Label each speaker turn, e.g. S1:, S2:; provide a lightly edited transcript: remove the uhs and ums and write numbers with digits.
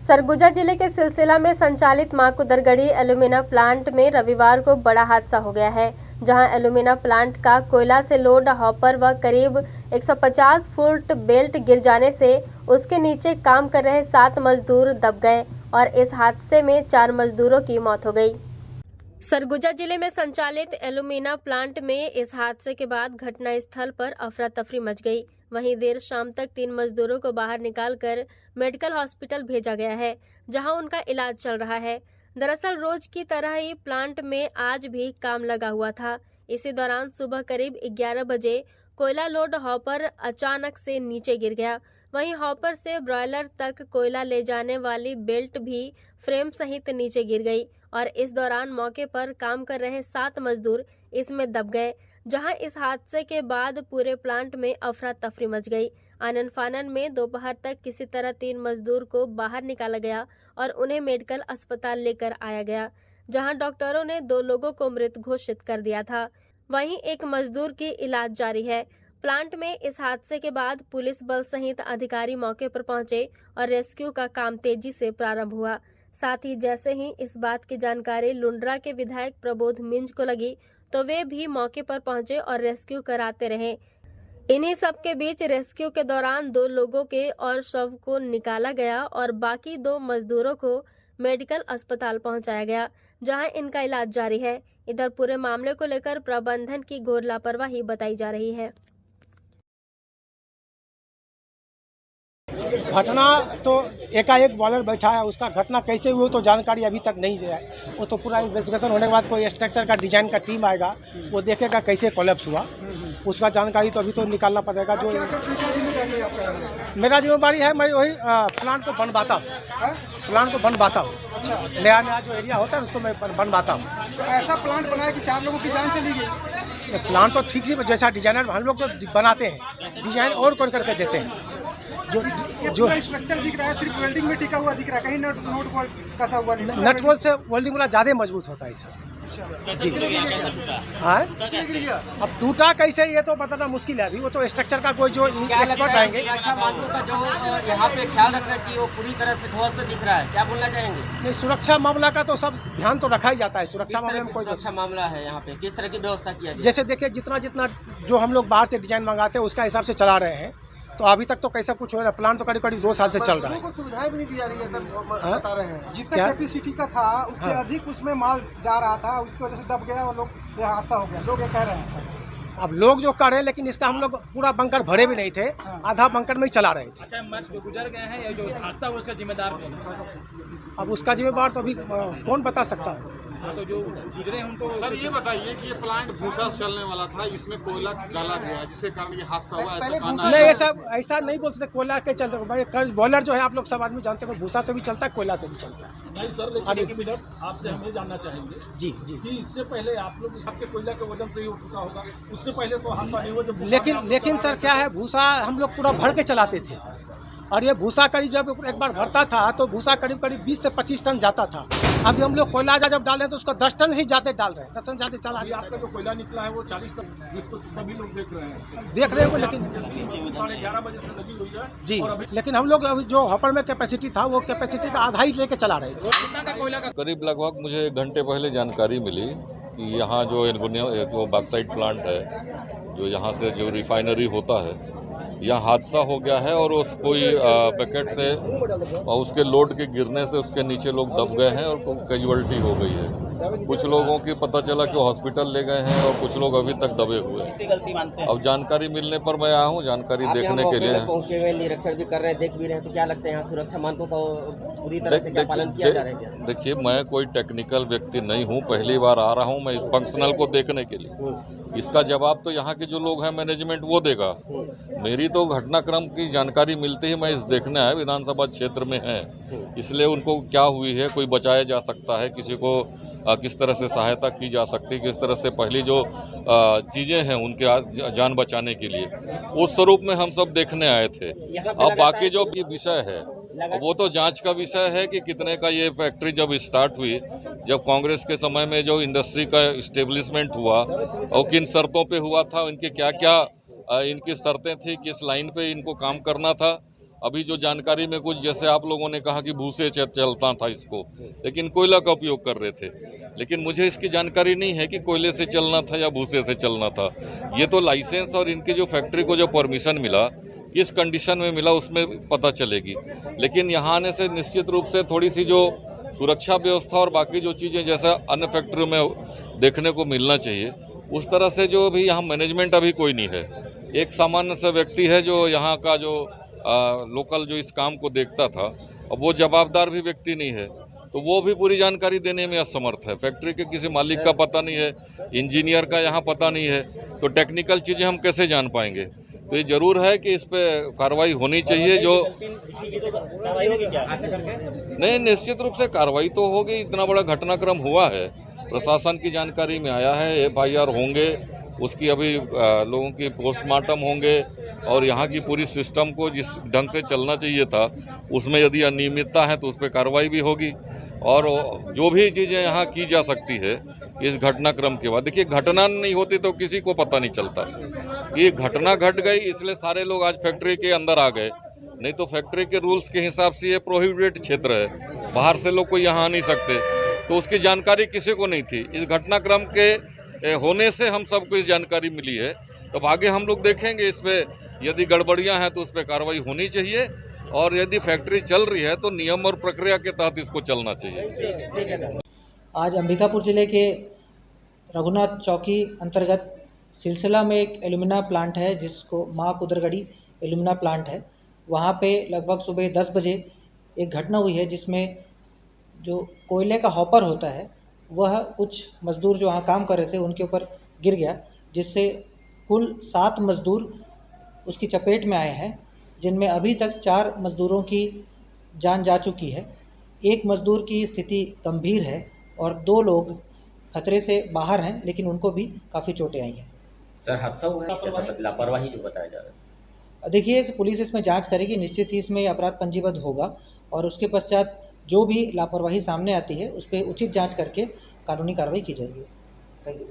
S1: सरगुजा जिले के सिलसिला में संचालित माकुदरगढ़ी एल्यूमिना प्लांट में रविवार को बड़ा हादसा हो गया है, जहां एल्यूमिना प्लांट का कोयला से लोड हॉपर व करीब 150 फुट बेल्ट गिर जाने से उसके नीचे काम कर रहे 7 मजदूर दब गए और इस हादसे में 4 मजदूरों की मौत हो गई। सरगुजा जिले में संचालित एल्यूमिना प्लांट में इस हादसे के बाद घटना स्थल पर अफरा तफरी मच गई। वहीं देर शाम तक 3 मजदूरों को बाहर निकालकर मेडिकल हॉस्पिटल भेजा गया है, जहां उनका इलाज चल रहा है। दरअसल रोज की तरह ही प्लांट में आज भी काम लगा हुआ था। इसी दौरान सुबह करीब 11 बजे कोयला लोड हॉपर अचानक से नीचे गिर गया। वहीं हॉपर से ब्रॉयलर तक कोयला ले जाने वाली बेल्ट भी फ्रेम सहित नीचे गिर गई और इस दौरान मौके पर काम कर रहे 7 मजदूर इसमें दब गए, जहां इस हादसे के बाद पूरे प्लांट में अफरा तफरी मच गई। आनन फानन में दोपहर तक किसी तरह 3 मजदूर को बाहर निकाला गया और उन्हें मेडिकल अस्पताल लेकर आया गया, जहां डॉक्टरों ने 2 लोगों को मृत घोषित कर दिया था। वहीं एक मजदूर की इलाज जारी है। प्लांट में इस हादसे के बाद पुलिस बल सहित अधिकारी मौके पर पहुंचे और रेस्क्यू का काम तेजी से प्रारंभ हुआ। साथ ही जैसे ही इस बात की जानकारी लुंड्रा के विधायक प्रबोध मिंज को लगी तो वे भी मौके पर पहुंचे और रेस्क्यू कराते रहे। इन्हीं सब के बीच रेस्क्यू के दौरान 2 लोगों के और शव को निकाला गया और बाकी 2 मजदूरों को मेडिकल अस्पताल पहुंचाया गया, जहां इनका इलाज जारी है। इधर पूरे मामले को लेकर प्रबंधन की घोर लापरवाही बताई जा रही है।
S2: घटना तो एकाएक बॉयलर बैठा है, उसका घटना कैसे हुई तो जानकारी अभी तक नहीं है। वो तो पूरा इन्वेस्टिगेशन होने के बाद कोई स्ट्रक्चर का डिजाइन का टीम आएगा, वो देखेगा कैसे कोलैप्स हुआ, उसका जानकारी तो अभी तो निकालना पड़ेगा। जो मेरा जिम्मेदारी है, मैं वही प्लांट को बनवाता हूँ। अच्छा, नया जो एरिया होता है उसको मैं बनवाता हूँ।
S3: तो ऐसा प्लांट बनाया कि 4 लोगों की जान चली गई।
S2: तो प्लांट तो ठीक से जैसा डिजाइनर हम लोग जो बनाते हैं, डिजाइन और कौन करके देते हैं।
S3: जो स्ट्रक्चर दिख रहा है सिर्फ वेल्डिंग में टिका हुआ दिख रहा है, कहीं नट बोल्ट कसा हुआ नहीं।
S2: नट बोल्ट से वेल्डिंग वाला ज़्यादा मजबूत होता है सर। जी हाँ, अब टूटा कैसे ये तो बताना मुश्किल है अभी। वो तो स्ट्रक्चर का कोई जो एक्सपर्ट आएंगे।
S4: सुरक्षा मानकों का जो यहाँ पे ख्याल रखना चाहिए वो पूरी तरह से ध्वस्त दिख रहा है, क्या बोलना चाहेंगे?
S2: नहीं, सुरक्षा मामला का तो सब ध्यान तो रखा ही जाता है। सुरक्षा मामले में कोई
S4: सुरक्षा मामला है यहाँ पे, किस तरह की व्यवस्था किया है?
S2: जैसे देखिए, जितना जो हम लोग बाहर से डिजाइन मंगाते हैं उसका हिसाब से चला रहे हैं। तो अभी तक तो कैसा कुछ हो रहा है, प्लान तो करीब 2 साल से चल रहा है।
S3: सुविधाएं भी नहीं दी जा रही है सर, बता रहे हैं। जितना कैपेसिटी का था उससे अधिक उसमें माल जा रहा था, उसकी वजह से दब गया और लोग ये हादसा हो गया, लोग ये कह रहे हैं सर।
S2: अब लोग जो कर रहे हैं, लेकिन इसका हम लोग पूरा बंकर भरे भी नहीं थे, आधा बंकर में ही चला रहे थे।
S5: अच्छा, जो गुजर गए हैं या जो हादसा हुआ उसका जिम्मेदार कौन है?
S2: अब उसका जिम्मेदार तो अभी कौन बता सकता है।
S5: तो जो गुजरे उनको
S6: सर ये बताइए कि ये प्लांट भूसा चलने वाला था, इसमें कोयला डाला गया जिसके कारण ये हादसा हुआ, ऐसा कहना है?
S2: नहीं, ऐसा नहीं बोल सकते। कोयला के चलते भाई, बॉयलर जो है आप लोग सब आदमी जानते हैं, भूसा से भी चलता है, कोयला से भी चलता है।
S5: नहीं सर, लेकिन एक मिनट आपसे हम ये जानना चाहेंगे
S2: जी
S5: कि इससे पहले आप लोग आपके कोयला के वजन से ही उठा होगा, उससे पहले तो हादसा नहीं हुआ जब।
S2: लेकिन सर क्या है, भूसा हम लोग पूरा भर के चलाते थे और ये भूसा करीब जब एक बार भरता था तो भूसा करीब 20 से 25 टन जाता था। अभी हम लोग कोयला जब डाल रहे हैं तो उसका 10 टन ही जाते डाल रहे हैं, 10 टन जाते चला।
S5: आपका जो कोयला निकला है वो 40 टन, जिसको सभी लोग देख रहे हैं
S2: लेकिन
S5: 11:30 बजे से लगी हुई है
S2: जी।
S5: और अभी
S2: लेकिन हम लोग अभी जो हॉपर में कैपेसिटी था वो कैपेसिटी का आधा ही लेके चला रहे थे।
S5: कितना का कोयला का
S7: करीब लगभग मुझे 1 घंटे पहले जानकारी मिली कि यहाँ जो बॉक्साइट प्लांट है, जो यहाँ से जो रिफाइनरी होता है, यहाँ हादसा हो गया है और उस कोई पैकेट से और उसके लोड के गिरने से उसके नीचे लोग दब गए हैं और कैजुअल्टी हो गई है। कुछ लोगों की पता चला कि हॉस्पिटल ले गए हैं और कुछ लोग अभी तक दबे हुए हैं। अब जानकारी मिलने पर मैं आया हूँ जानकारी देखने के लिए।
S4: पहुंचे हुए निरीक्षण भी कर रहे हैं, देख भी रहे हैं, तो क्या लगता है यहाँ सुरक्षा मानकों का पूरी तरह से पालन किया जा रहा है?
S7: देखिए, मैं कोई टेक्निकल व्यक्ति नहीं हूँ, पहली बार आ रहा हूँ मैं इस फंक्शनल को देखने के लिए। इसका जवाब तो यहाँ के जो लोग हैं मैनेजमेंट वो देगा। मेरी तो घटनाक्रम की जानकारी मिलते ही मैं इस देखने आया, विधानसभा क्षेत्र में है, इसलिए उनको क्या हुई है, कोई बचाया जा सकता है, किसी को किस तरह से सहायता की जा सकती है, किस तरह से पहली जो चीज़ें हैं उनके जान बचाने के लिए, उस स्वरूप में हम सब देखने आए थे। अब बाकी जो विषय है वो तो जांच का विषय है कि कितने का ये फैक्ट्री जब स्टार्ट हुई, जब कांग्रेस के समय में जो इंडस्ट्री का इस्टेब्लिशमेंट हुआ और किन शर्तों पे हुआ था, इनके क्या क्या इनकी शर्तें थी, किस लाइन पे इनको काम करना था अभी जो जानकारी में कुछ, जैसे आप लोगों ने कहा कि भूसे चलता था इसको, लेकिन कोयला का उपयोग कर रहे थे। लेकिन मुझे इसकी जानकारी नहीं है कि कोयले से चलना था या भूसे से चलना था। ये तो लाइसेंस और इनकी जो फैक्ट्री को जो परमिशन मिला, किस कंडीशन में मिला, उसमें पता चलेगी। लेकिन यहाँ आने से निश्चित रूप से थोड़ी सी जो सुरक्षा व्यवस्था और बाकी जो चीज़ें जैसा अन्य फैक्ट्रियों में देखने को मिलना चाहिए, उस तरह से जो भी यहाँ मैनेजमेंट अभी कोई नहीं है। एक सामान्य सा व्यक्ति है जो यहाँ का जो लोकल जो इस काम को देखता था, अब वो जवाबदार भी व्यक्ति नहीं है, तो वो भी पूरी जानकारी देने में असमर्थ है। फैक्ट्री के किसी मालिक का पता नहीं है, इंजीनियर का यहाँ पता नहीं है, तो टेक्निकल चीज़ें हम कैसे जान पाएंगे। तो ये जरूर है कि इस पर कार्रवाई होनी चाहिए। जो नहीं, निश्चित रूप से कार्रवाई तो होगी। इतना बड़ा घटनाक्रम हुआ है, प्रशासन की जानकारी में आया है, FIR होंगे, उसकी अभी लोगों की पोस्टमार्टम होंगे, और यहाँ की पूरी सिस्टम को जिस ढंग से चलना चाहिए था उसमें यदि अनियमितता है तो उस पर कार्रवाई भी होगी। और जो भी चीज़ें यहाँ की जा सकती है इस घटनाक्रम के बाद, देखिए घटना नहीं होती तो किसी को पता नहीं चलता। ये घटना घट गई इसलिए सारे लोग आज फैक्ट्री के अंदर आ गए, नहीं तो फैक्ट्री के रूल्स के हिसाब से ये प्रोहिबिटेड क्षेत्र है, बाहर से लोग कोई यहाँ आ नहीं सकते। तो उसकी जानकारी किसी को नहीं थी। इस घटनाक्रम के होने से हम सबको इस जानकारी मिली है। तो आगे हम लोग देखेंगे, इस पर यदि गड़बड़ियाँ हैं तो उस पर कार्रवाई होनी चाहिए, और यदि फैक्ट्री चल रही है तो नियम और प्रक्रिया के तहत इसको चलना चाहिए।
S8: आज अंबिकापुर जिले के रघुनाथ चौकी अंतर्गत सिलसिला में एक एल्यूमिना प्लांट है, जिसको माँ कुदरगढ़ी एल्यूमिना प्लांट है। वहाँ पे लगभग सुबह 10 बजे एक घटना हुई है, जिसमें जो कोयले का हॉपर होता है वह कुछ मज़दूर जो वहाँ काम कर रहे थे उनके ऊपर गिर गया, जिससे कुल 7 मज़दूर उसकी चपेट में आए हैं, जिनमें अभी तक 4 मज़दूरों की जान जा चुकी है। एक मज़दूर की स्थिति गंभीर है और 2 लोग खतरे से बाहर हैं, लेकिन उनको भी काफ़ी चोटें आई हैं।
S4: सर हादसा हुआ है, कैसा लापरवाही जो बताया जा रहा है?
S8: देखिए, पुलिस इसमें जांच करेगी, निश्चित ही इसमें अपराध पंजीबद्ध होगा, और उसके पश्चात जो भी लापरवाही सामने आती है उस पर उचित जांच करके कानूनी कार्रवाई की जाएगी।
S3: Thank you.